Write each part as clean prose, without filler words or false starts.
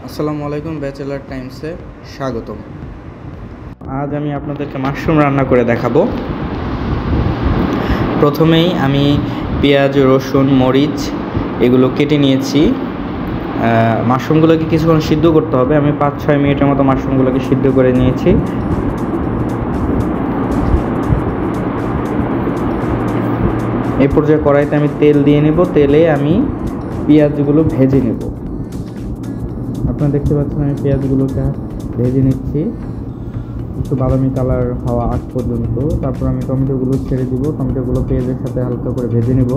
আসসালামু আলাইকুম, ব্যাচেলার টাইমসে স্বাগতম। আজ আমি আপনাদেরকে মাশরুম রান্না করে দেখাবো। প্রথমেই আমি পেঁয়াজ, রসুন, মরিচ এগুলো কেটে নিয়েছি। মাশরুমগুলোকে কিছুক্ষণ সিদ্ধ করতে হবে। আমি 5-6 মিনিটের মতো মাশরুমগুলোকে সিদ্ধ করে নিয়েছি। এই পর্যায়ে কড়াইতে আমি তেল দিয়ে নেব। তেলে আমি পেঁয়াজগুলো ভেজে নেব। আপনারা দেখতে পাচ্ছেন আমি পেঁয়াজগুলোকে ভেজে নিচ্ছি একটু বাদামি কালার হওয়া আগ পর্যন্ত। তারপর আমি টমেটোগুলো ছেড়ে দিব। টমেটোগুলো পেঁয়াজের সাথে হালকা করে ভেজে নেব।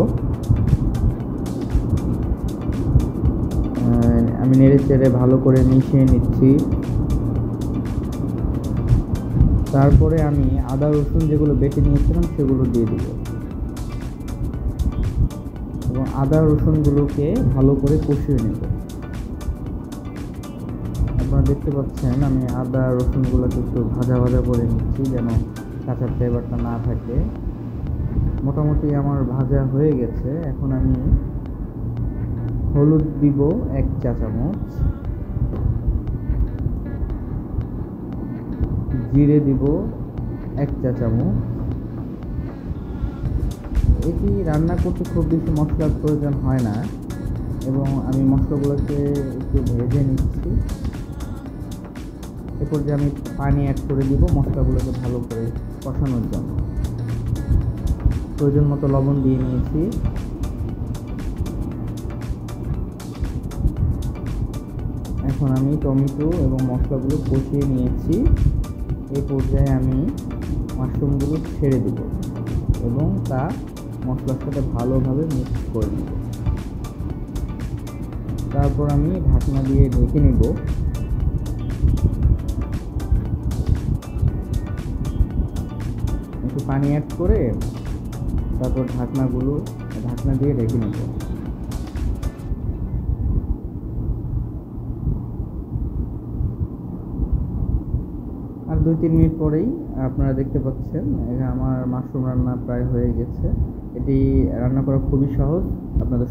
আমি নেড়ে চেড়ে ভালো করে মিশিয়ে নিচ্ছি। তারপরে আমি আদা রসুন যেগুলো বেটে নিয়েছিলাম সেগুলো দিয়ে দিব এবং আদা রসুনগুলোকে ভালো করে কষিয়ে নেব। আপনারা দেখতে পাচ্ছেন আমি আদা রসুনগুলোকে একটু ভাজা ভাজা করে নিচ্ছি যেন কাঁচা ফ্লেভারটা না থাকে। মোটামুটি আমার ভাজা হয়ে গেছে। এখন আমি হলুদ দিব 1 চা চামচ, জিরে দিব 1 চা চামচ। এটি রান্না করতে খুব বেশি মশলার প্রয়োজন হয় না এবং আমি মশলাগুলোকে একটু ভেজে নিচ্ছি। এরপর যে আমি পানি অ্যাড করে দিব মশলাগুলোকে ভালো করে কষানোর জন্য। প্রয়োজন মতো লবণ দিয়ে নিয়েছি। এখন আমি টমেটো এবং মশলাগুলো কষিয়ে নিয়েছি। এই পর্যায়ে আমি মাশরুমগুলো ছেড়ে দেব এবং তা মশলার সাথে ভালোভাবে মিক্স করে নেব। তারপর আমি ঢাকনা দিয়ে ঢেকে নেব। একটু পানি অ্যাড করে তারপর ঢাকনা দিয়ে ঢেকে নেব। আর 2-3 মিনিট পরেই আপনারা দেখতে পাচ্ছেন আমার মাশরুম রান্না প্রায় হয়ে গেছে। এটি রান্না করা খুবই সহজ। আপনাদের